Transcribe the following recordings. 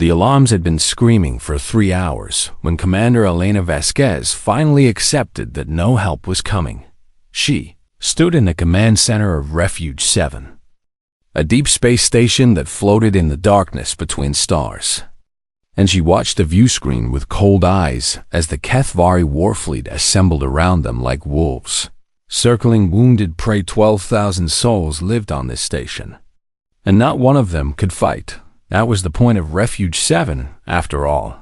The alarms had been screaming for 3 hours when Commander Elena Vasquez finally accepted that no help was coming. She stood in the command center of Refuge 7, a deep space station that floated in the darkness between stars. And she watched the view screen with cold eyes as the HFY War fleet assembled around them like wolves, circling wounded prey. 12,000 souls lived on this station, and not one of them could fight. That was the point of Refuge 7, after all.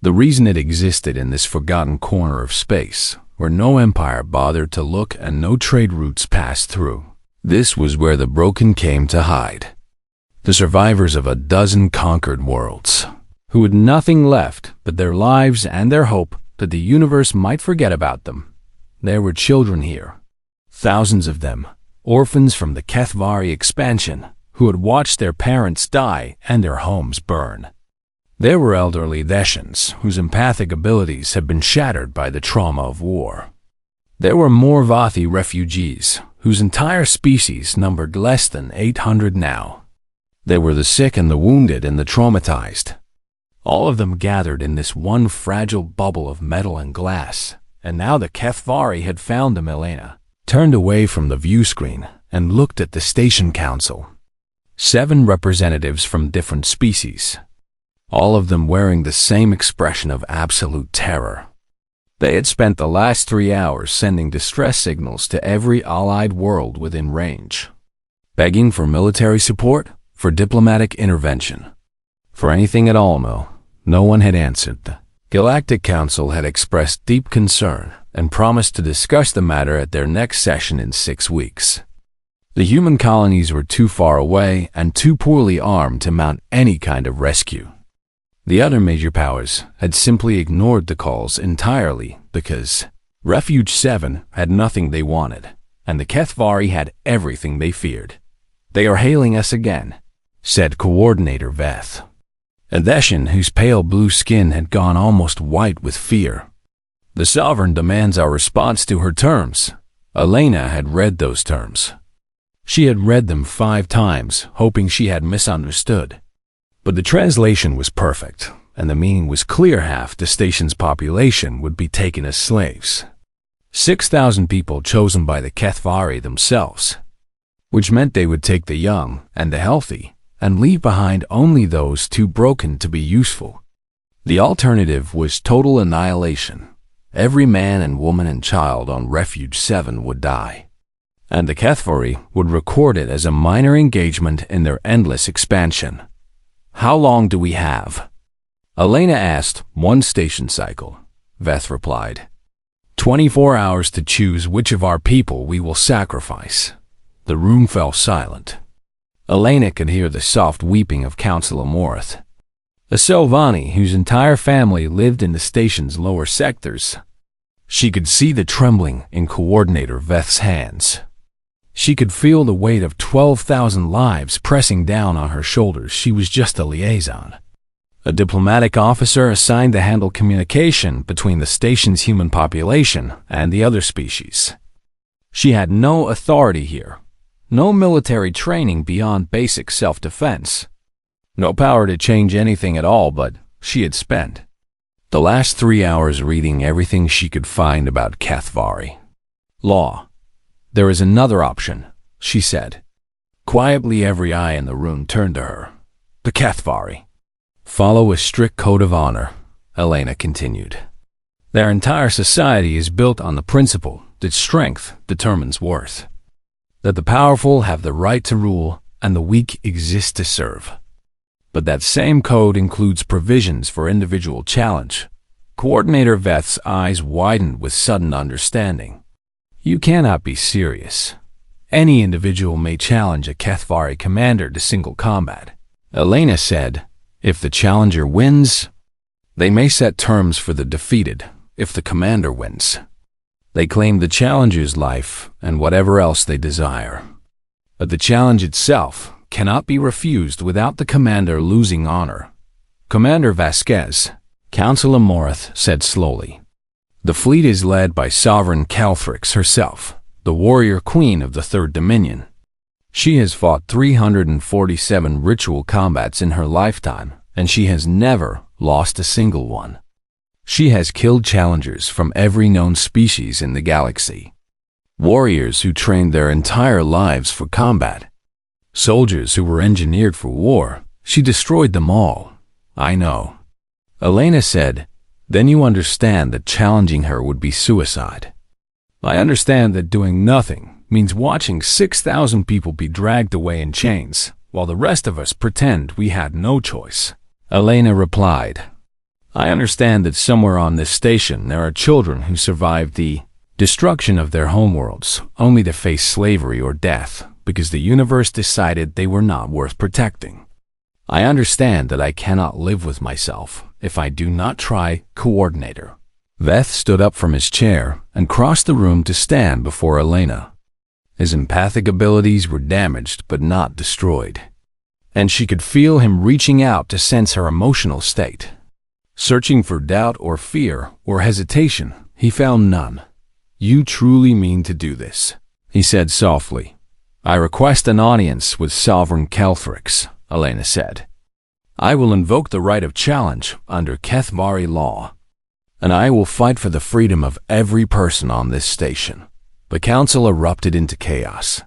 The reason it existed in this forgotten corner of space, where no empire bothered to look and no trade routes passed through. This was where the broken came to hide. The survivors of a dozen conquered worlds, who had nothing left but their lives and their hope that the universe might forget about them. There were children here, thousands of them, orphans from the HFY expansion, who had watched their parents die and their homes burn. There were elderly Thesians whose empathic abilities had been shattered by the trauma of war. There were Morvathi refugees, whose entire species numbered less than 800 now. There were the sick and the wounded and the traumatized, all of them gathered in this one fragile bubble of metal and glass. And now the HFY had found them. Elena turned away from the view screen and looked at the station council. 7 representatives from different species, all of them wearing the same expression of absolute terror. They had spent the last 3 hours sending distress signals to every allied world within range, begging for military support, for diplomatic intervention, for anything at all. No one had answered. The Galactic Council had expressed deep concern and promised to discuss the matter at their next session in 6 weeks. The human colonies were too far away and too poorly armed to mount any kind of rescue. The other major powers had simply ignored the calls entirely because Refuge 7 had nothing they wanted, and the HFY had everything they feared. "They are hailing us again," said Coordinator Veth, a Thesian whose pale blue skin had gone almost white with fear. "The Sovereign demands our response to her terms." Elena had read those terms. She had read them 5 times, hoping she had misunderstood. But the translation was perfect, and the meaning was clear. Half the station's population would be taken as slaves. 6,000 people chosen by the HFY themselves, which meant they would take the young and the healthy and leave behind only those too broken to be useful. The alternative was total annihilation. Every man and woman and child on Refuge 7 would die, and the HFY would record it as a minor engagement in their endless expansion. "How long do we have?" Elena asked. "1 station cycle," Veth replied. 24 hours to choose which of our people we will sacrifice." The room fell silent. Elena could hear the soft weeping of Councillor Morath, a Sylvani whose entire family lived in the station's lower sectors. She could see the trembling in Coordinator Veth's hands. She could feel the weight of 12,000 lives pressing down on her shoulders. She was just a liaison, a diplomatic officer assigned to handle communication between the station's human population and the other species. She had no authority here, no military training beyond basic self-defense, no power to change anything at all, but she had spent the last 3 hours reading everything she could find about HFY law. "There is another option," she said. Quietly, every eye in the room turned to her. "The HFY follow a strict code of honor," Elena continued. "Their entire society is built on the principle that strength determines worth, that the powerful have the right to rule and the weak exist to serve. But that same code includes provisions for individual challenge." Coordinator Veth's eyes widened with sudden understanding. "You cannot be serious. Any individual may challenge a HFY commander to single combat," Elena said. "If the challenger wins, they may set terms for the defeated. If the commander wins, they claim the challenger's life and whatever else they desire. But the challenge itself cannot be refused without the commander losing honor." "Commander Vasquez," Councillor Morath said slowly, "the fleet is led by Sovereign Calthrix herself, the warrior queen of the Third Dominion. She has fought 347 ritual combats in her lifetime and she has never lost a single one. She has killed challengers from every known species in the galaxy. Warriors who trained their entire lives for combat. Soldiers who were engineered for war. She destroyed them all. I know. Elena said, then you understand that challenging her would be suicide. I understand that doing nothing means watching 6,000 people be dragged away in chains, while the rest of us pretend we had no choice. Elena replied, I understand that somewhere on this station there are children who survived the destruction of their homeworlds only to face slavery or death because the universe decided they were not worth protecting. I understand that I cannot live with myself if I do not try coordinator. Veth stood up from his chair and crossed the room to stand before Elena. His empathic abilities were damaged but not destroyed, and she could feel him reaching out to sense her emotional state. Searching for doubt or fear or hesitation, he found none. You truly mean to do this, he said softly. I request an audience with Sovereign Kelthrix, Elena said. I will invoke the right of challenge under Kethvari law, and I will fight for the freedom of every person on this station. The council erupted into chaos.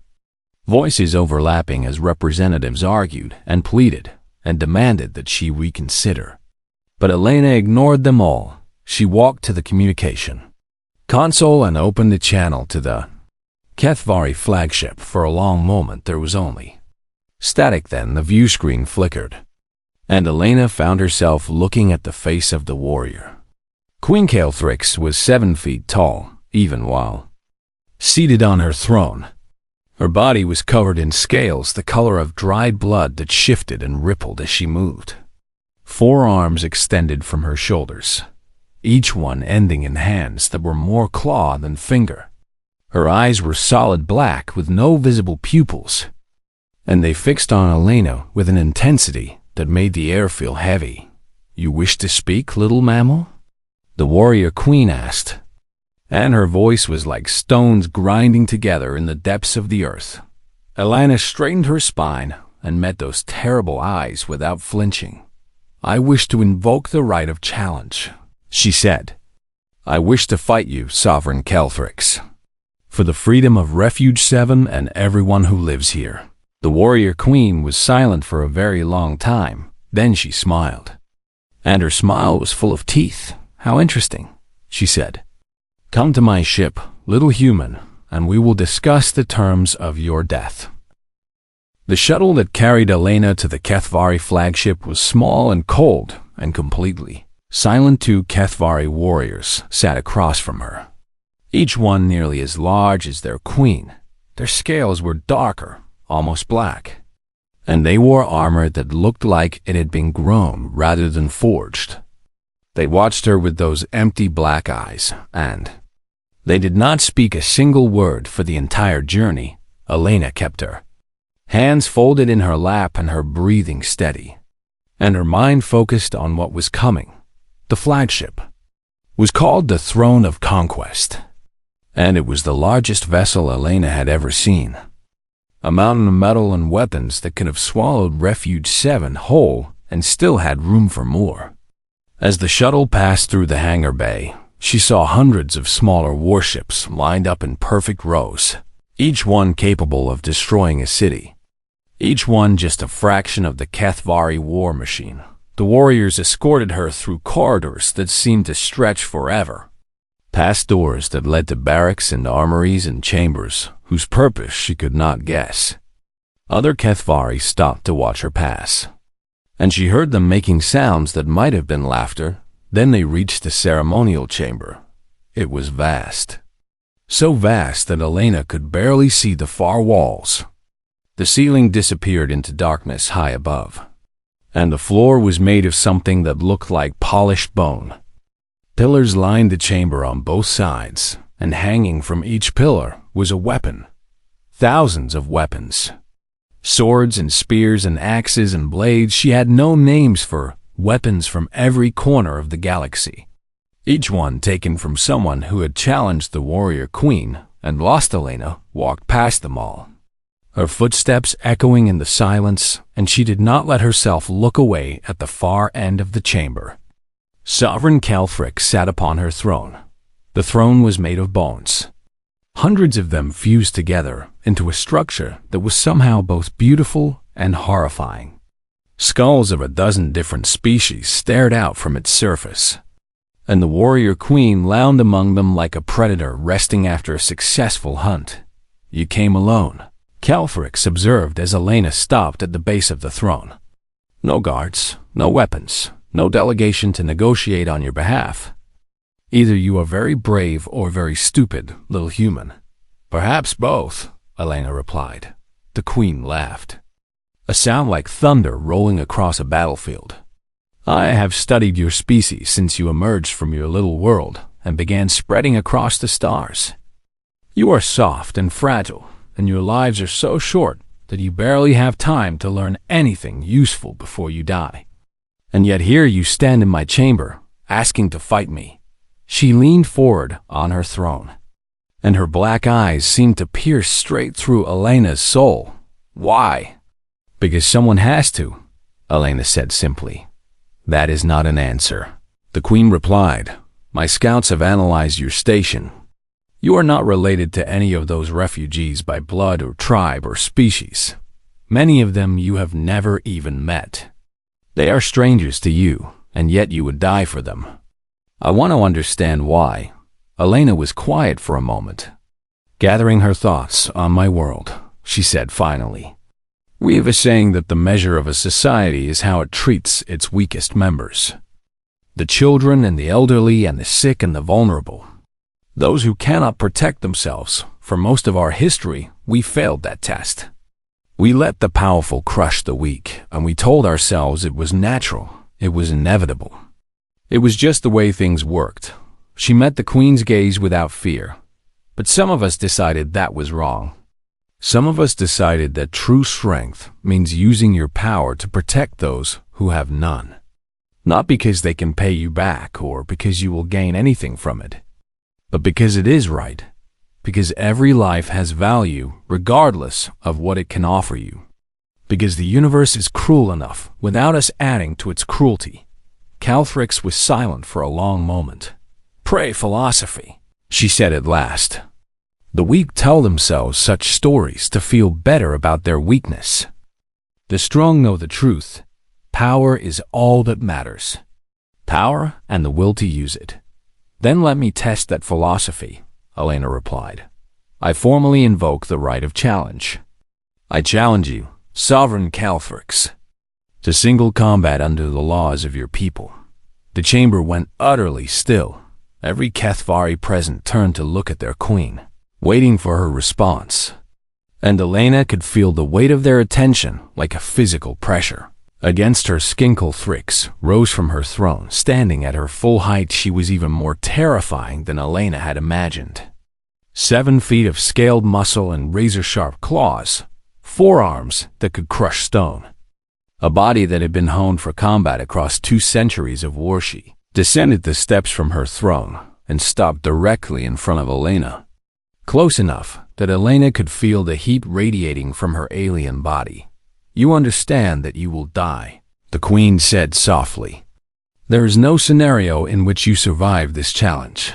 Voices overlapping as representatives argued and pleaded and demanded that she reconsider. But Elena ignored them all. She walked to the communication console and opened the channel to the Kethvari flagship. For a long moment there was only static. Then the view screen flickered, and Elena found herself looking at the face of the warrior. Queen Kelthrix was 7 feet tall, even while seated on her throne. Her body was covered in scales the color of dried blood that shifted and rippled as she moved. 4 arms extended from her shoulders, each one ending in hands that were more claw than finger. Her eyes were solid black with no visible pupils, and they fixed on Elena with an intensity that made the air feel heavy. You wish to speak, little mammal? The warrior queen asked, and her voice was like stones grinding together in the depths of the earth. Elena straightened her spine and met those terrible eyes without flinching. I wish to invoke the right of challenge, she said. I wish to fight you, Sovereign Kelthrix, for the freedom of Refuge 7 and everyone who lives here. The warrior queen was silent for a very long time. Then she smiled, and her smile was full of teeth. How interesting, she said. Come to my ship, little human, and we will discuss the terms of your death. The shuttle that carried Elena to the Kethvari flagship was small and cold and completely silent. 2 Kethvari warriors sat across from her, each one nearly as large as their queen. Their scales were darker, almost black, and they wore armor that looked like it had been grown rather than forged. They watched her with those empty black eyes, and they did not speak a single word for the entire journey. Elena kept her hands folded in her lap and her breathing steady, and her mind focused on what was coming. The flagship was called the Throne of Conquest, and it was the largest vessel Elena had ever seen. A mountain of metal and weapons that could have swallowed Refuge 7 whole and still had room for more. As the shuttle passed through the hangar bay, she saw hundreds of smaller warships lined up in perfect rows, each one capable of destroying a city. Each one just a fraction of the Kethvari war machine. The warriors escorted her through corridors that seemed to stretch forever, past doors that led to barracks and armories and chambers whose purpose she could not guess. Other Kethvari stopped to watch her pass, and she heard them making sounds that might have been laughter. Then they reached the ceremonial chamber. It was vast, so vast that Elena could barely see the far walls. The ceiling disappeared into darkness high above, and the floor was made of something that looked like polished bone. Pillars lined the chamber on both sides, and hanging from each pillar was a weapon. Thousands of weapons. Swords and spears and axes and blades. She had no names for weapons from every corner of the galaxy, each one taken from someone who had challenged the warrior queen and lost. Elena walked past them all, her footsteps echoing in the silence, and she did not let herself look away at the far end of the chamber. Sovereign Calfric sat upon her throne. The throne was made of bones. Hundreds of them fused together into a structure that was somehow both beautiful and horrifying. Skulls of a dozen different species stared out from its surface, and the warrior queen lounged among them like a predator resting after a successful hunt. "You came alone," Calfrix observed as Elena stopped at the base of the throne. "No guards, no weapons, no delegation to negotiate on your behalf. Either you are very brave or very stupid, little human." "Perhaps both," Elena replied. The queen laughed, a sound like thunder rolling across a battlefield. "I have studied your species since you emerged from your little world and began spreading across the stars. You are soft and fragile, and your lives are so short that you barely have time to learn anything useful before you die. And yet here you stand in my chamber, asking to fight me." She leaned forward on her throne, and her black eyes seemed to pierce straight through Elena's soul. "Why?" "Because someone has to," Elena said simply. "That is not an answer," the queen replied. "My scouts have analyzed your station. You are not related to any of those refugees by blood or tribe or species. Many of them you have never even met. They are strangers to you, and yet you would die for them. I want to understand why." Elena was quiet for a moment, gathering her thoughts on my world. She said finally, "We have a saying that the measure of a society is how it treats its weakest members. The children and the elderly and the sick and the vulnerable. Those who cannot protect themselves. For most of our history, we failed that test. We let the powerful crush the weak, and we told ourselves it was natural, it was inevitable. It was just the way things worked." She met the queen's gaze without fear. "But some of us decided that was wrong. Some of us decided that true strength means using your power to protect those who have none. Not because they can pay you back or because you will gain anything from it, but because it is right. Because every life has value regardless of what it can offer you. Because the universe is cruel enough without us adding to its cruelty." Calthrix was silent for a long moment. "Pray philosophy," she said at last. "The weak tell themselves such stories to feel better about their weakness. The strong know the truth. Power is all that matters. Power and the will to use it." "Then let me test that philosophy," Elena replied. "I formally invoke the right of challenge. I challenge you, Sovereign Calthrix, to single combat under the laws of your people." The chamber went utterly still. Every Kethvari present turned to look at their queen, waiting for her response. And Elena could feel the weight of their attention like a physical pressure. Against her, Skinklethrix rose from her throne. Standing at her full height, she was even more terrifying than Elena had imagined. 7 feet of scaled muscle and razor-sharp claws, forearms that could crush stone. A body that had been honed for combat across 2 centuries of war. She descended the steps from her throne and stopped directly in front of Elena, close enough that Elena could feel the heat radiating from her alien body. "You understand that you will die," the queen said softly. "There is no scenario in which you survive this challenge.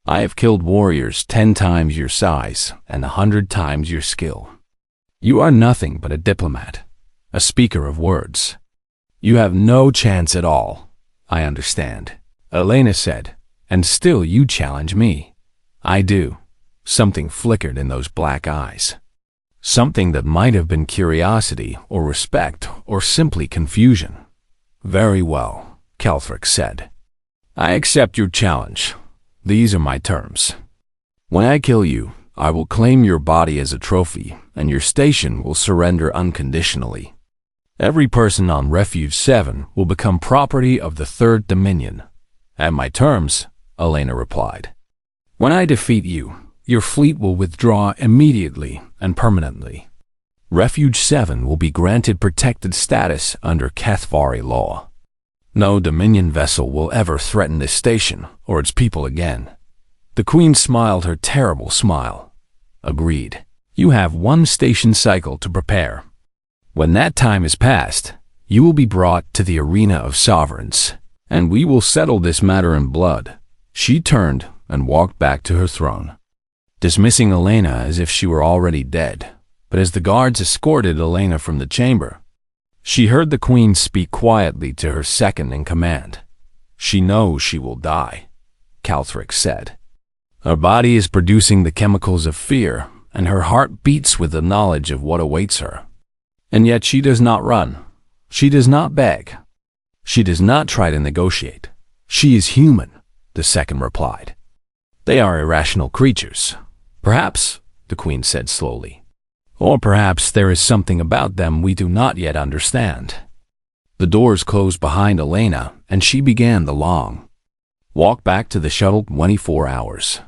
I have killed warriors 10 times your size and 100 times your skill. You are nothing but a diplomat, a speaker of words. You have no chance at all." "I understand," Elena said, "and still you challenge me." "I do." Something flickered in those black eyes. Something that might have been curiosity or respect or simply confusion. "Very well," Calthrix said. "I accept your challenge. These are my terms. When I kill you, I will claim your body as a trophy, and your station will surrender unconditionally. Every person on Refuge 7 will become property of the Third Dominion." "At my terms," Elena replied. "When I defeat you, your fleet will withdraw immediately and permanently. Refuge 7 will be granted protected status under Kethvari law. No Dominion vessel will ever threaten this station or its people again." The queen smiled her terrible smile. "Agreed. You have one station cycle to prepare. When that time is passed, you will be brought to the arena of sovereigns, and we will settle this matter in blood." She turned and walked back to her throne, dismissing Elena as if she were already dead. But as the guards escorted Elena from the chamber, she heard the queen speak quietly to her second in command. "She knows she will die," Calthrix said. "Her body is producing the chemicals of fear, and her heart beats with the knowledge of what awaits her. And yet she does not run. She does not beg. She does not try to negotiate. She is human," the second replied. "They are irrational creatures. Perhaps," the queen said slowly, "or perhaps there is something about them we do not yet understand." The doors closed behind Elena, and she began the long walk back to the shuttle. 24 hours.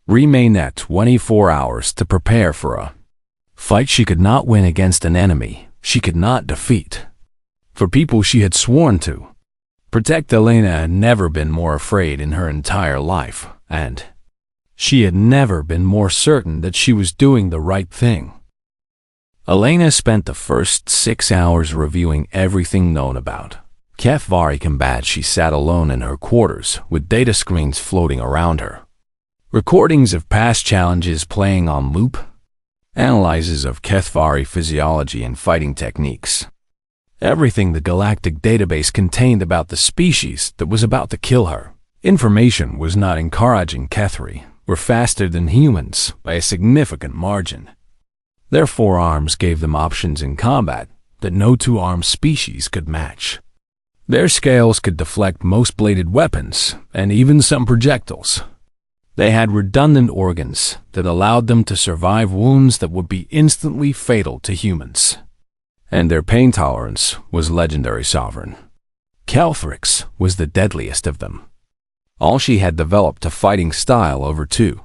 Remain at 24 hours to prepare for a fight she could not win against an enemy she could not defeat. For people she had sworn to protect, Elena had never been more afraid in her entire life, and she had never been more certain that she was doing the right thing. Elena spent the first 6 hours reviewing everything known about HFY combat. She sat alone in her quarters with data screens floating around her, recordings of past challenges playing on loop, analyses of HFY physiology and fighting techniques. Everything the galactic database contained about the species that was about to kill her. Information was not encouraging. HFY were faster than humans by a significant margin. Their forearms gave them options in combat that no two-armed species could match. Their scales could deflect most bladed weapons and even some projectiles. They had redundant organs that allowed them to survive wounds that would be instantly fatal to humans. And their pain tolerance was legendary. Sovereign Calthrix was the deadliest of them. All she had developed a fighting style over 2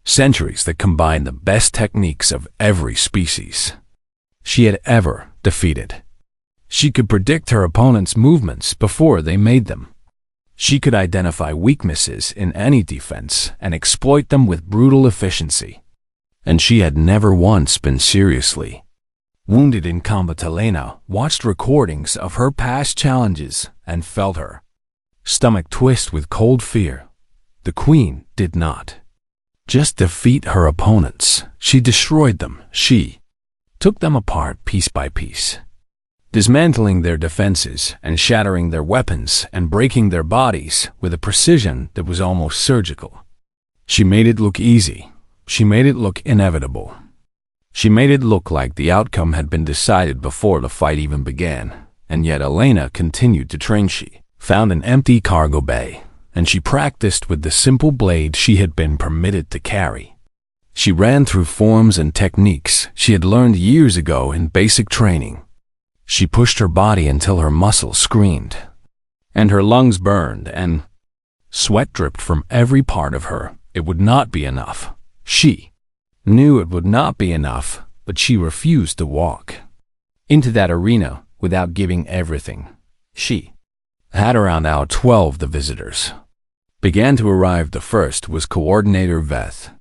centuries that combined the best techniques of every species she had ever defeated. She could predict her opponent's movements before they made them. She could identify weaknesses in any defense and exploit them with brutal efficiency. And she had never once been seriously wounded in combat. Elena watched recordings of her past challenges and felt her stomach twist with cold fear. The queen did not just defeat her opponents, she destroyed them. She took them apart piece by piece, dismantling their defenses and shattering their weapons and breaking their bodies with a precision that was almost surgical. She made it look easy. She made it look inevitable. She made it look like the outcome had been decided before the fight even began. And yet Elena continued to train. She found an empty cargo bay, and she practiced with the simple blade she had been permitted to carry. She ran through forms and techniques she had learned years ago in basic training. She pushed her body until her muscles screamed, and her lungs burned, and sweat dripped from every part of her. It would not be enough. She knew it would not be enough, but she refused to walk into that arena without giving everything. She had around hour 12 the visitors began to arrive. The first was Coordinator Veth,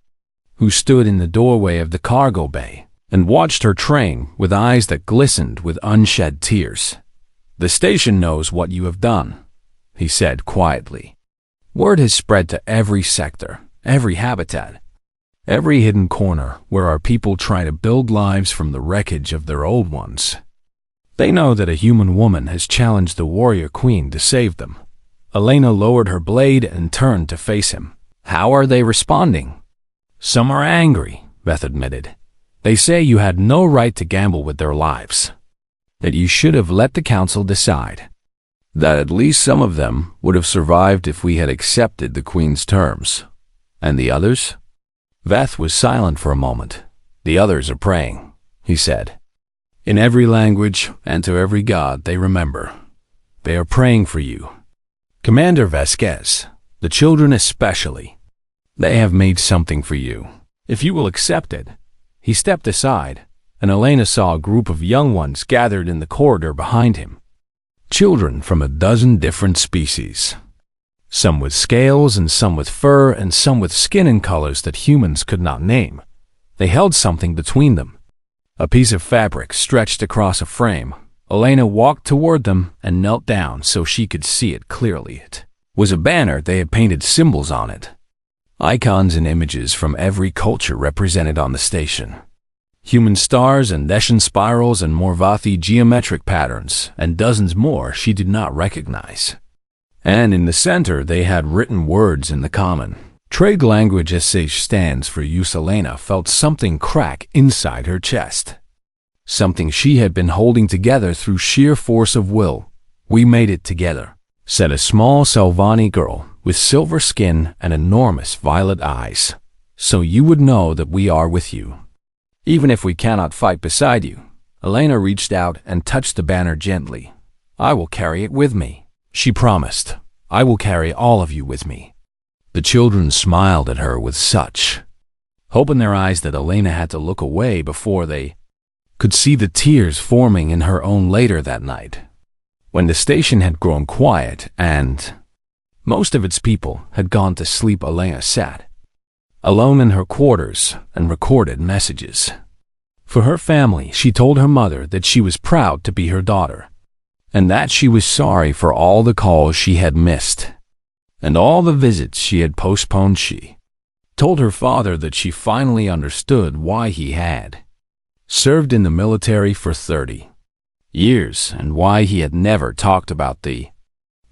who stood in the doorway of the cargo bay and watched her train with eyes that glistened with unshed tears. "The station knows what you have done," he said quietly. "Word has spread to every sector, every habitat, every hidden corner where our people try to build lives from the wreckage of their old ones. They know that a human woman has challenged the warrior queen to save them." Elena lowered her blade and turned to face him. "How are they responding?" "Some are angry," Beth admitted. "They say you had no right to gamble with their lives, that you should have let the council decide, that at least some of them would have survived if we had accepted the queen's terms. And the others?" Veth was silent for a moment. "The others are praying," he said. "In every language and to every god they remember. They are praying for you, Commander Vasquez, the children especially. They have made something for you. If you will accept it." He stepped aside, and Elena saw a group of young ones gathered in the corridor behind him. Children from a dozen different species. Some with scales and some with fur and some with skin in colors that humans could not name. They held something between them. A piece of fabric stretched across a frame. Elena walked toward them and knelt down so she could see it clearly. It was a banner. They had painted symbols on it. Icons and images from every culture represented on the station. Human stars and Deshan spirals and Morvathi geometric patterns, and dozens more she did not recognize. And in the center they had written words in the common trade language. SH stands for use. Elena felt something crack inside her chest. Something she had been holding together through sheer force of will. We made it together, said a small Salvani girl with silver skin and enormous violet eyes. So you would know that we are with you, even if we cannot fight beside you. Elena reached out and touched the banner gently. I will carry it with me, she promised. I will carry all of you with me. The children smiled at her with such hope in their eyes that Elena had to look away before they could see the tears forming in her own later that night. When the station had grown quiet and most of its people had gone to sleep, Elena sat alone in her quarters and recorded messages. For her family, she told her mother that she was proud to be her daughter, and that she was sorry for all the calls she had missed and all the visits she had postponed. She told her father that she finally understood why he had served in the military for 30 years and why he had never talked about the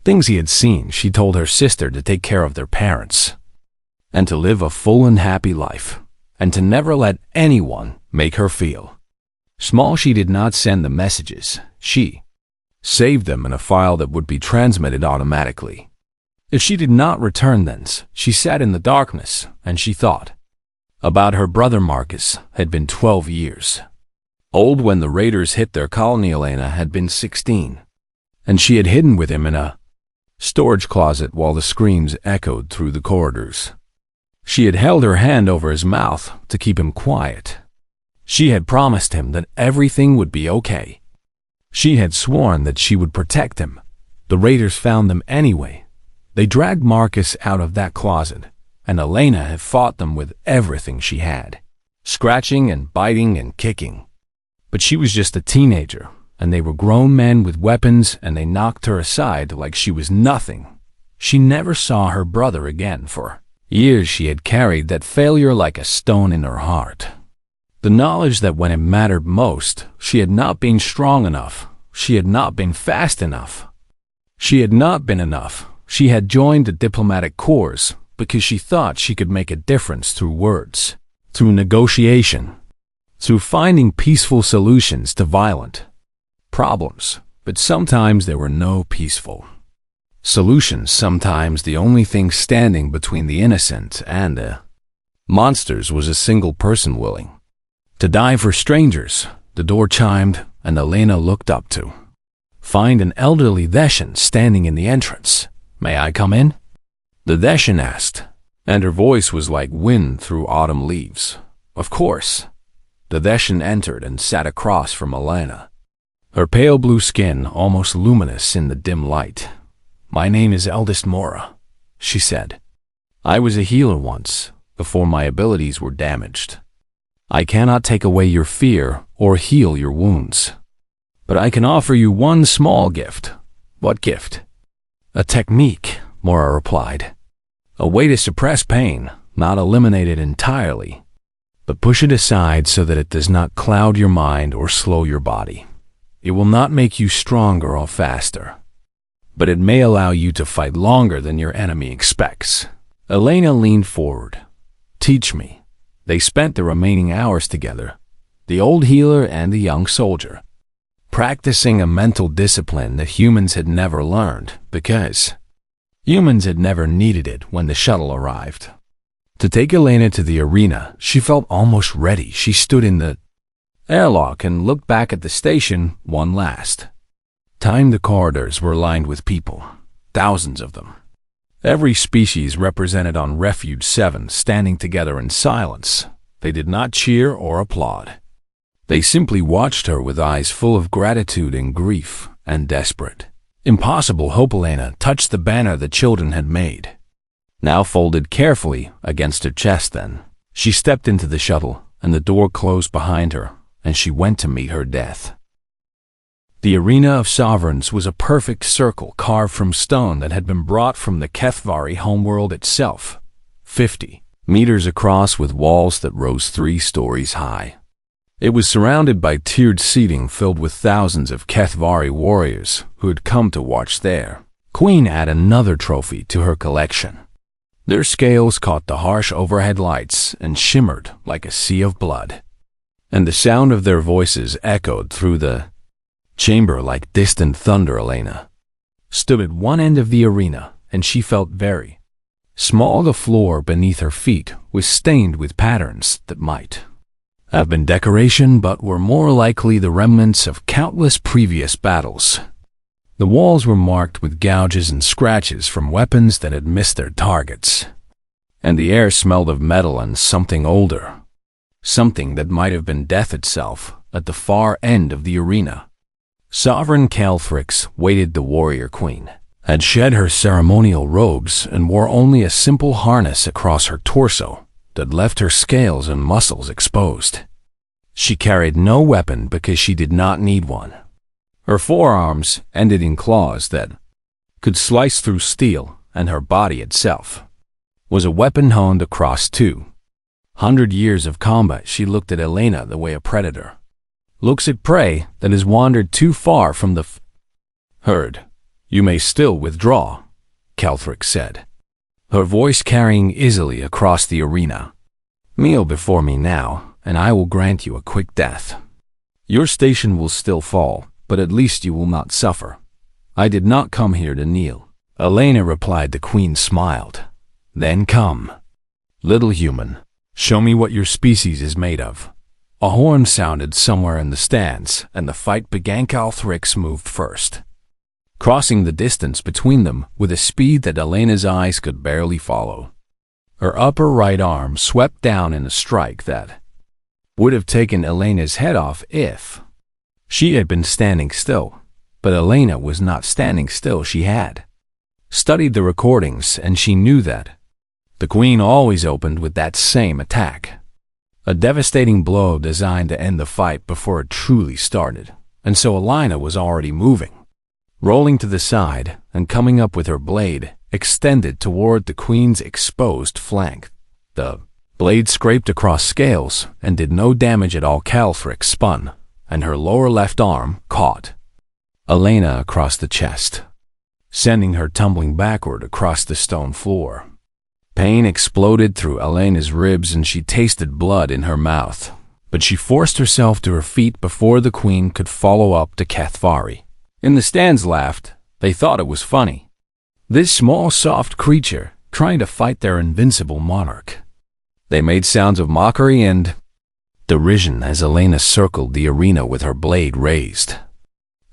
things he had seen. She told her sister to take care of their parents and to live a full and happy life, and to never let anyone make her feel small. She did not send the messages. She saved them in a file that would be transmitted automatically. If she did not return thence, she sat in the darkness and she thought about her brother. Marcus had been 12 years old when the raiders hit their colony. Elena had been 16, and she had hidden with him in a storage closet while the screams echoed through the corridors. She had held her hand over his mouth to keep him quiet. She had promised him that everything would be okay. She had sworn that she would protect him. The raiders found them anyway. They dragged Marcus out of that closet, and Elena had fought them with everything she had, scratching and biting and kicking. But she was just a teenager, and they were grown men with weapons, and they knocked her aside like she was nothing. She never saw her brother again for years. She had carried that failure like a stone in her heart. The knowledge that when it mattered most, she had not been strong enough. She had not been fast enough. She had not been enough. She had joined the diplomatic corps because she thought she could make a difference through words, through negotiation, through finding peaceful solutions to violent problems. But sometimes there were no peaceful solutions. Sometimes the only thing standing between the innocent and the monsters was a single person willing to die for strangers. The door chimed, and Elena looked up to find an elderly Deshan standing in the entrance. May I come in? The Deshan asked, and her voice was like wind through autumn leaves. Of course. The Deshan entered and sat across from Elena, her pale blue skin almost luminous in the dim light. My name is Eldest Mora, she said. I was a healer once, before my abilities were damaged. I cannot take away your fear or heal your wounds, but I can offer you one small gift. What gift? A technique, Mora replied. A way to suppress pain, not eliminate it entirely, but push it aside so that it does not cloud your mind or slow your body. It will not make you stronger or faster, but it may allow you to fight longer than your enemy expects. Elena leaned forward. Teach me. They spent the remaining hours together, the old healer and the young soldier, practicing a mental discipline that humans had never learned because humans had never needed it when the shuttle arrived. To take Elena to the arena, she felt almost ready. She stood in the airlock and looked back at the station one last time. The corridors were lined with people, thousands of them. Every species represented on Refuge 7 standing together in silence. They did not cheer or applaud. They simply watched her with eyes full of gratitude and grief and desperate, impossible hope. Elena touched the banner the children had made, now folded carefully against her chest. Then she stepped into the shuttle, and the door closed behind her, and she went to meet her death. The Arena of Sovereigns was a perfect circle carved from stone that had been brought from the Kethvari homeworld itself, 50 meters across with walls that rose 3 stories high. It was surrounded by tiered seating filled with thousands of Kethvari warriors who had come to watch their queen add another trophy to her collection. Their scales caught the harsh overhead lights and shimmered like a sea of blood, and the sound of their voices echoed through the chamber like distant thunder. Elena stood at one end of the arena, and she felt very small. The floor beneath her feet was stained with patterns that might have been decoration but were more likely the remnants of countless previous battles. The walls were marked with gouges and scratches from weapons that had missed their targets, and the air smelled of metal and something older, something that might have been death itself. At the far end of the arena, Sovereign Calthrix waited. The warrior queen had shed her ceremonial robes and wore only a simple harness across her torso that left her scales and muscles exposed. She carried no weapon because she did not need one. Her forearms ended in claws that could slice through steel, and her body itself was a weapon honed across 200 years of combat. She looked at Elena the way a predator looks at prey that has wandered too far from the herd. "You may still withdraw," Calthrix said, her voice carrying easily across the arena. "Kneel before me now, and I will grant you a quick death. Your station will still fall, but at least you will not suffer. I did not come here to kneel," Elena replied. The queen smiled. "Then come, little human. Show me what your species is made of." A horn sounded somewhere in the stands, and the fight began. Calthrix moved first, crossing the distance between them with a speed that Elena's eyes could barely follow. Her upper right arm swept down in a strike that would have taken Elena's head off if she had been standing still. But Elena was not standing still. She had studied the recordings, and she knew that the queen always opened with that same attack, a devastating blow designed to end the fight before it truly started. And so Elena was already moving, rolling to the side and coming up with her blade extended toward the queen's exposed flank. The blade scraped across scales and did no damage at all. Calthrix spun, and her lower left arm caught Elena across the chest, sending her tumbling backward across the stone floor. Pain exploded through Elena's ribs, and she tasted blood in her mouth, but she forced herself to her feet before the queen could follow up to Kethvari. In the stands laughed. They thought it was funny. This small, soft creature trying to fight their invincible monarch. They made sounds of mockery and derision as Elena circled the arena with her blade raised,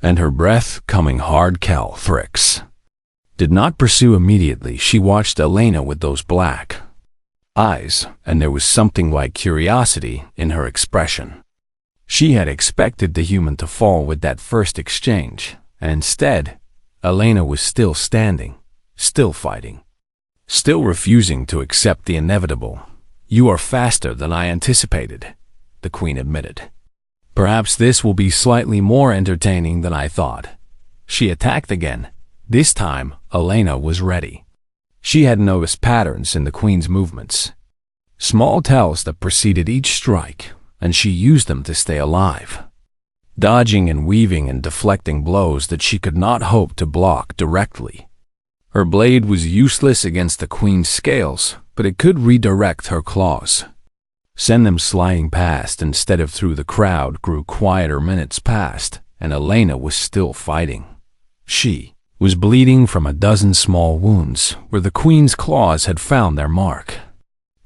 and her breath coming hard. Calthrix did not pursue immediately. She watched Elena with those black eyes, and there was something like curiosity in her expression. She had expected the human to fall with that first exchange, and instead, Elena was still standing, still fighting, still refusing to accept the inevitable. "You are faster than I anticipated," the queen admitted. "Perhaps this will be slightly more entertaining than I thought." She attacked again. This time, Elena was ready. She had noticed patterns in the queen's movements, small tells that preceded each strike, and she used them to stay alive, dodging and weaving and deflecting blows that she could not hope to block directly. Her blade was useless against the queen's scales, but it could redirect her claws, send them sliding past instead of through. The crowd grew quieter. Minutes passed, and Elena was still fighting. She was bleeding from a dozen small wounds where the queen's claws had found their mark.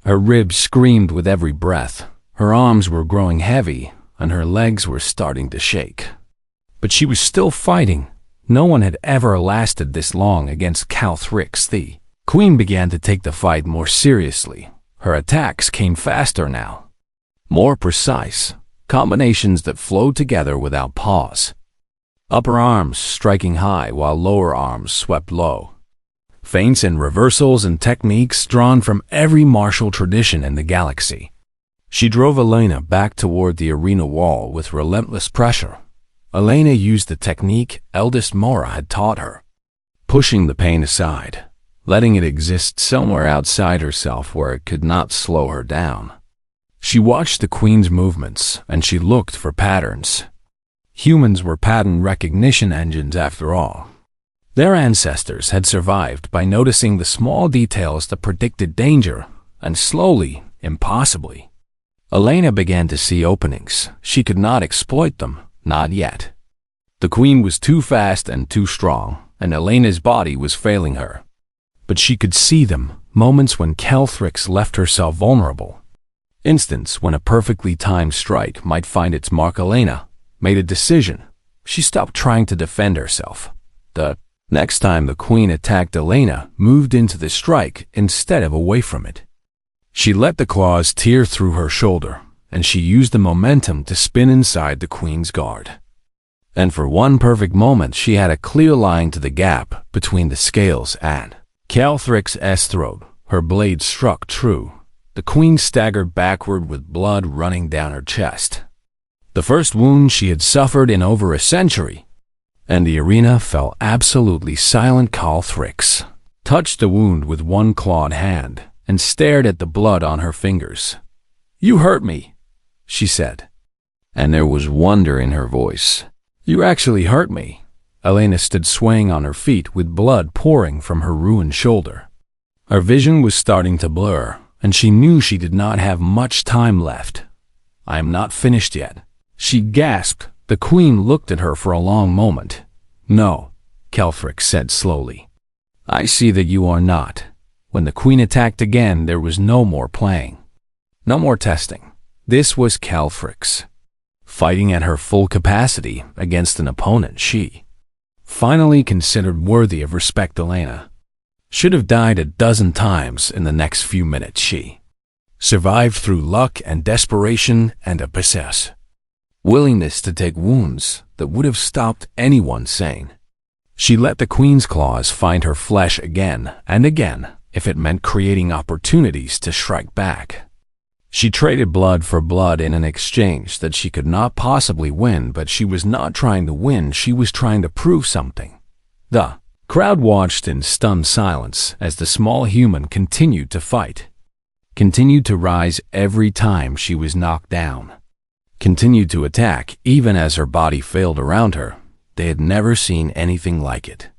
Her ribs screamed with every breath. Her arms were growing heavy, and her legs were starting to shake. But she was still fighting. No one had ever lasted this long against Calthrix. The queen began to take the fight more seriously. Her attacks came faster now, more precise, combinations that flowed together without pause. Upper arms striking high while lower arms swept low. Feints and reversals and techniques drawn from every martial tradition in the galaxy. She drove Elena back toward the arena wall with relentless pressure. Elena used the technique eldest Mora had taught her, pushing the pain aside, letting it exist somewhere outside herself where it could not slow her down. She watched the queen's movements, and she looked for patterns. Humans were pattern recognition engines after all. Their ancestors had survived by noticing the small details that predicted danger, and slowly, impossibly, Elena began to see openings. She could not exploit them, not yet. The queen was too fast and too strong, and Elena's body was failing her. But she could see them, moments when Calthrix left herself vulnerable. Instants when a perfectly timed strike might find its mark. Elena made a decision. She stopped trying to defend herself. The next time the queen attacked, Elena moved into the strike instead of away from it. She let the claws tear through her shoulder, and she used the momentum to spin inside the queen's guard. And for one perfect moment she had a clear line to the gap between the scales and Calthrix's throat. Her blade struck true. The queen staggered backward with blood running down her chest. The first wound she had suffered in over a century. And the arena fell absolutely silent. Calthrix touched the wound with one clawed hand and stared at the blood on her fingers. "You hurt me," she said, and there was wonder in her voice. "You actually hurt me." Elena stood swaying on her feet with blood pouring from her ruined shoulder. Her vision was starting to blur, and she knew she did not have much time left. "I am not finished yet," she gasped. The queen looked at her for a long moment. "No," Calthrix said slowly. "I see that you are not." When the queen attacked again, there was no more playing. No more testing. This was Calthrix, fighting at her full capacity against an opponent she finally considered worthy of respect. Elena should have died a dozen times in the next few minutes. She survived through luck and desperation and a possess willingness to take wounds that would have stopped anyone sane. She let the queen's claws find her flesh again and again, if it meant creating opportunities to strike back. She traded blood for blood in an exchange that she could not possibly win, but she was not trying to win, she was trying to prove something. The crowd watched in stunned silence as the small human continued to fight, continued to rise every time she was knocked down, continued to attack even as her body failed around her. They had never seen anything like it.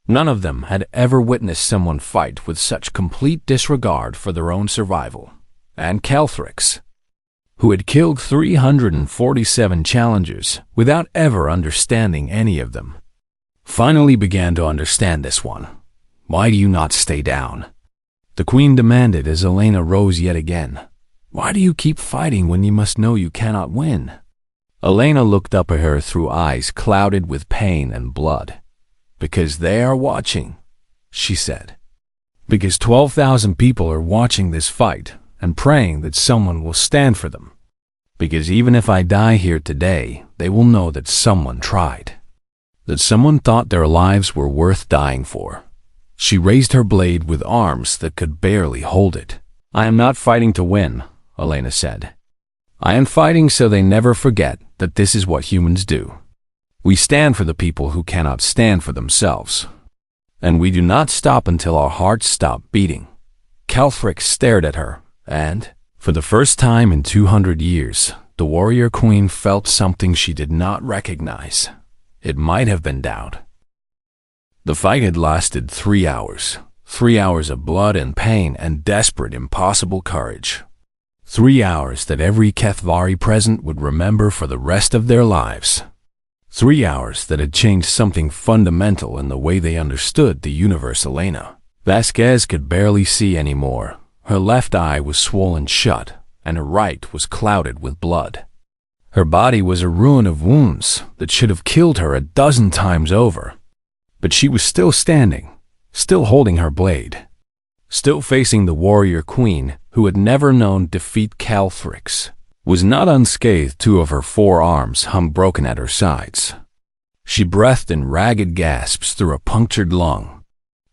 None of them had ever witnessed someone fight with such complete disregard for their own survival. And Calthrix, who had killed 347 challengers without ever understanding any of them, finally began to understand this one. "Why do you not stay down?" the queen demanded as Elena rose yet again. "Why do you keep fighting when you must know you cannot win?" Elena looked up at her through eyes clouded with pain and blood. "Because they are watching," she said. "Because 12,000 people are watching this fight and praying that someone will stand for them. Because even if I die here today, they will know that someone tried, that someone thought their lives were worth dying for." She raised her blade with arms that could barely hold it. "I am not fighting to win," Elena said. "I am fighting so they never forget that this is what humans do. We stand for the people who cannot stand for themselves. And we do not stop until our hearts stop beating." Calthrix stared at her, and, for the first time in 200 years, the warrior queen felt something she did not recognize. It might have been doubt. The fight had lasted 3 hours. 3 hours of blood and pain and desperate, impossible courage. 3 hours that every Kethvari present would remember for the rest of their lives. 3 hours that had changed something fundamental in the way they understood the universe. Elena Vasquez could barely see anymore. Her left eye was swollen shut, and her right was clouded with blood. Her body was a ruin of wounds that should have killed her a dozen times over. But she was still standing, still holding her blade, still facing the warrior queen who had never known defeat. Calthrix was not unscathed. 2 of her 4 arms hung broken at her sides. She breathed in ragged gasps through a punctured lung,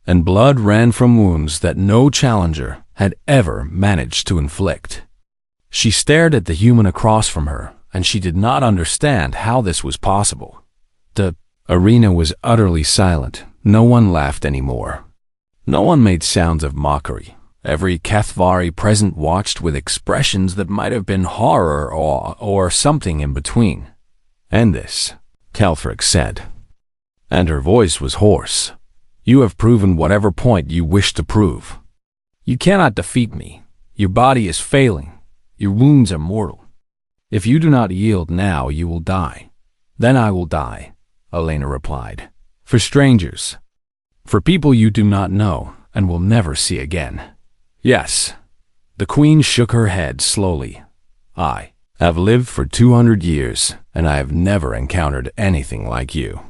and blood ran from wounds that no challenger had ever managed to inflict. She stared at the human across from her, and she did not understand how this was possible. The arena was utterly silent. No one laughed anymore. No one made sounds of mockery. Every HFY present watched with expressions that might have been horror, awe, or something in between. "End this," Calthrix said, and her voice was hoarse. "You have proven whatever point you wish to prove. You cannot defeat me. Your body is failing. Your wounds are mortal. If you do not yield now, you will die." "Then I will die," Elena replied. "For strangers. For people you do not know and will never see again." "Yes." The queen shook her head slowly. "I have lived for 200 years, and I have never encountered anything like you.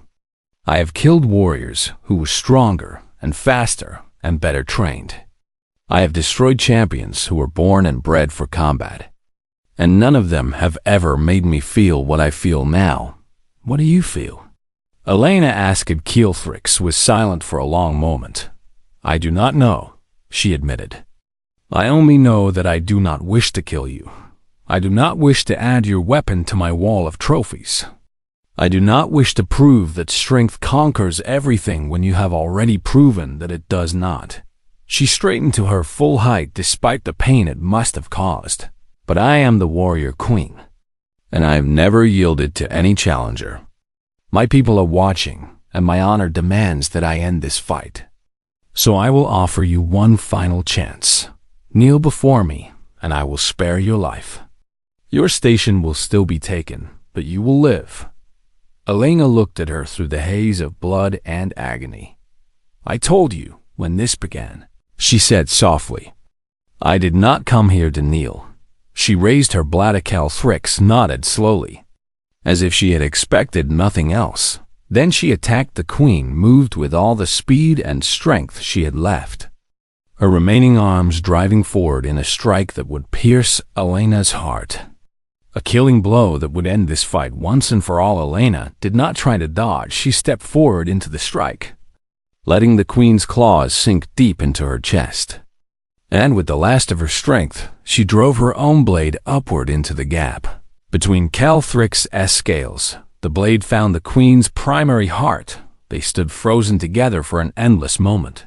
I have killed warriors who were stronger and faster and better trained. I have destroyed champions who were born and bred for combat. And none of them have ever made me feel what I feel now. What do you feel?" Elena asked. Calthrix was silent for a long moment. "I do not know," she admitted. "I only know that I do not wish to kill you. I do not wish to add your weapon to my wall of trophies. I do not wish to prove that strength conquers everything when you have already proven that it does not." She straightened to her full height despite the pain it must have caused. "But I am the warrior queen, and I have never yielded to any challenger. My people are watching, and my honor demands that I end this fight. So I will offer you one final chance. Kneel before me, and I will spare your life. Your station will still be taken, but you will live." Elena looked at her through the haze of blood and agony. "I told you when this began," she said softly. "I did not come here to kneel." She raised her bladder. Calthrix nodded slowly, as if she had expected nothing else. Then she attacked the queen, moved with all the speed and strength she had left, her remaining arms driving forward in a strike that would pierce Elena's heart. A killing blow that would end this fight once and for all. Elena did not try to dodge. She stepped forward into the strike, letting the queen's claws sink deep into her chest. And with the last of her strength, she drove her own blade upward into the gap between Calthrix's scales. The blade found the queen's primary heart. They stood frozen together for an endless moment.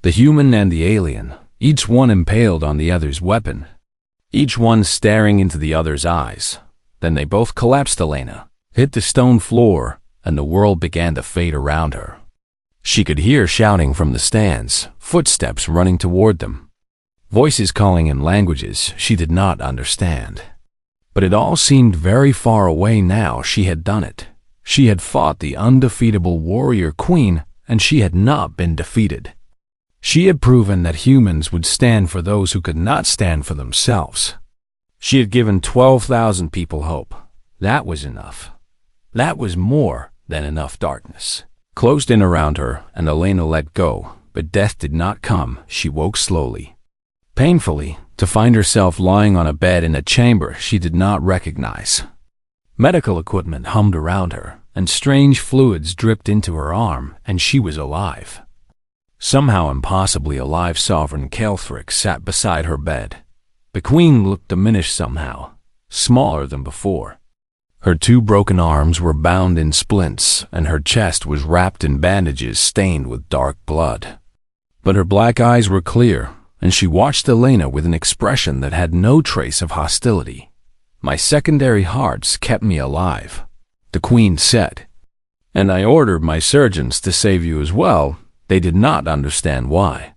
The human and the alien, each one impaled on the other's weapon, each one staring into the other's eyes. Then they both collapsed. Elena hit the stone floor, and the world began to fade around her. She could hear shouting from the stands, footsteps running toward them, voices calling in languages she did not understand. But it all seemed very far away now. She had done it. She had fought the undefeatable warrior queen, and she had not been defeated. She had proven that humans would stand for those who could not stand for themselves. She had given 12,000 people hope. That was enough. That was more than enough. Darkness closed in around her, and Elena let go, but death did not come. She woke slowly, painfully, to find herself lying on a bed in a chamber she did not recognize. Medical equipment hummed around her, and strange fluids dripped into her arm, and she was alive. Somehow impossibly alive. Sovereign Calthrix sat beside her bed. The queen looked diminished somehow, smaller than before. Her two broken arms were bound in splints, and her chest was wrapped in bandages stained with dark blood. But her black eyes were clear, and she watched Elena with an expression that had no trace of hostility. "My secondary hearts kept me alive," the queen said. "And I ordered my surgeons to save you as well." They did not understand why.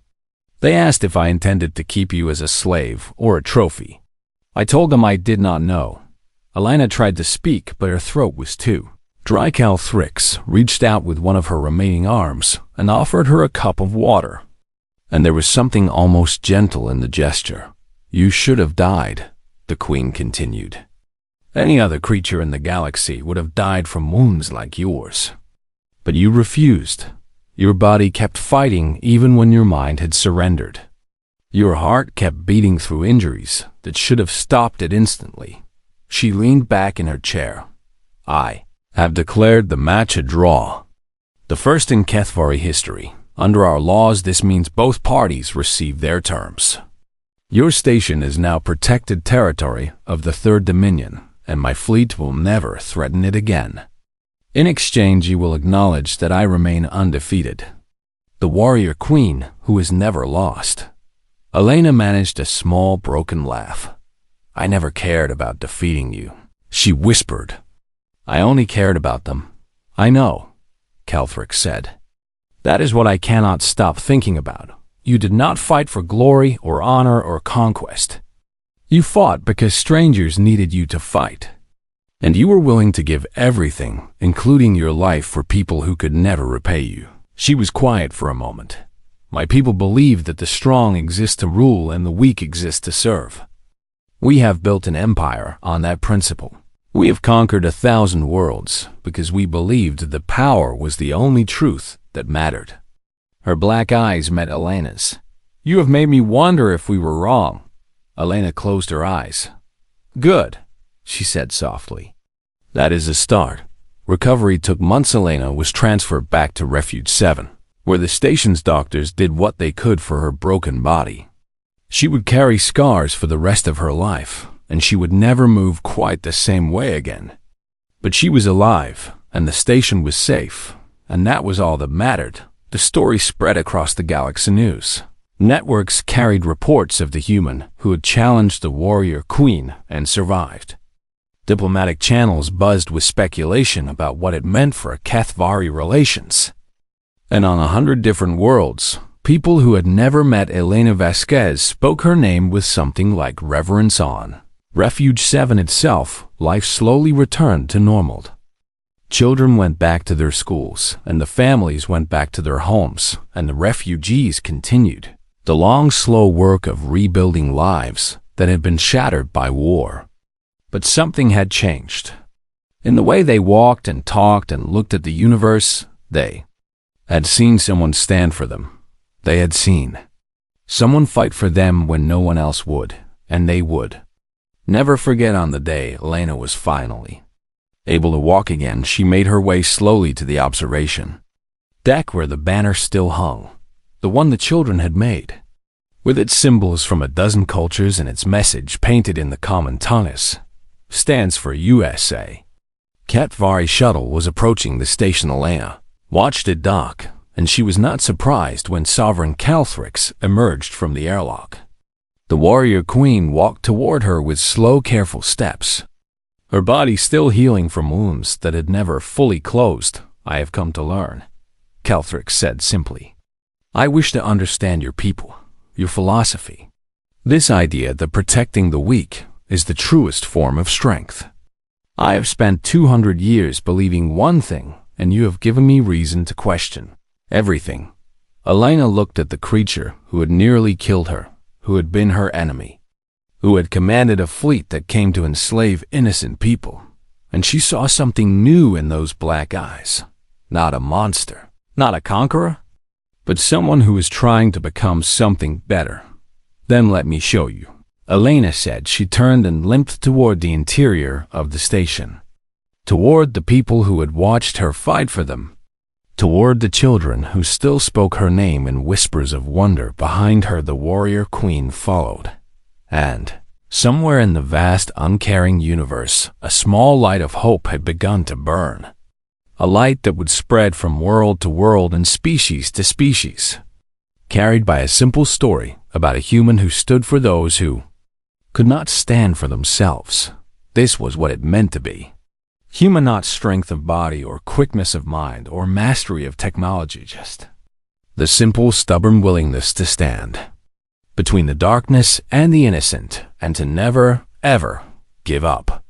They asked if I intended to keep you as a slave or a trophy. I told them I did not know. Elena tried to speak, but her throat was too dry. Calthrix reached out with one of her remaining arms and offered her a cup of water. And there was something almost gentle in the gesture. "You should have died," the queen continued. "Any other creature in the galaxy would have died from wounds like yours. But you refused. Your body kept fighting even when your mind had surrendered. Your heart kept beating through injuries that should have stopped it instantly." She leaned back in her chair. "I have declared the match a draw. The first in HFY history. Under our laws, this means both parties receive their terms. Your station is now protected territory of the Third Dominion, and my fleet will never threaten it again. In exchange, you will acknowledge that I remain undefeated. The warrior queen who is never lost. Elena managed a small, broken laugh. I never cared about defeating you, she whispered. I only cared about them. I know, Calthric said. That is what I cannot stop thinking about. You did not fight for glory or honor or conquest. You fought because strangers needed you to fight. And you were willing to give everything, including your life, for people who could never repay you. She was quiet for a moment. My people believe that the strong exist to rule and the weak exist to serve. We have built an empire on that principle. We have conquered 1,000 worlds because we believed that power was the only truth that mattered. Her black eyes met Elena's. You have made me wonder if we were wrong. Elena closed her eyes. Good, she said softly. That is a start. Recovery took months. Elena was transferred back to Refuge 7, where the station's doctors did what they could for her broken body. She would carry scars for the rest of her life, and she would never move quite the same way again. But she was alive, and the station was safe, and that was all that mattered. The story spread across the galaxy news. Networks carried reports of the human who had challenged the warrior queen and survived. Diplomatic channels buzzed with speculation about what it meant for Cathvari relations. And on 100 different worlds, people who had never met Elena Vasquez spoke her name with something like reverence. On Refuge 7 itself, life slowly returned to normal. Children went back to their schools, and the families went back to their homes, and the refugees continued the long, slow work of rebuilding lives that had been shattered by war. But something had changed. In the way they walked and talked and looked at the universe, they had seen someone stand for them. They had seen someone fight for them when no one else would, and they would never forget. On the day Elena was finally able to walk again, she made her way slowly to the observation deck where the banner still hung, the one the children had made, with its symbols from a dozen cultures and its message painted in the common tongues. Stands for USA. Cathvari shuttle was approaching the station. Elena watched it dock, and she was not surprised when Sovereign Calthrix emerged from the airlock. The warrior queen walked toward her with slow, careful steps, her body still healing from wounds that had never fully closed. I have come to learn, Calthrix said simply. I wish to understand your people, your philosophy. This idea that protecting the weak is the truest form of strength. I have spent 200 years believing one thing, and you have given me reason to question everything. Elena looked at the creature who had nearly killed her, who had been her enemy, who had commanded a fleet that came to enslave innocent people, and she saw something new in those black eyes. Not a monster, not a conqueror, but someone who was trying to become something better. Then let me show you, Elena said. She turned and limped toward the interior of the station, toward the people who had watched her fight for them, toward the children who still spoke her name in whispers of wonder. Behind her, the warrior queen followed. And somewhere in the vast, uncaring universe, a small light of hope had begun to burn. A light that would spread from world to world and species to species, carried by a simple story about a human who stood for those who could not stand for themselves. This was what it meant to be human, not strength of body or quickness of mind or mastery of technology, just the simple, stubborn willingness to stand between the darkness and the innocent, and to never, ever give up.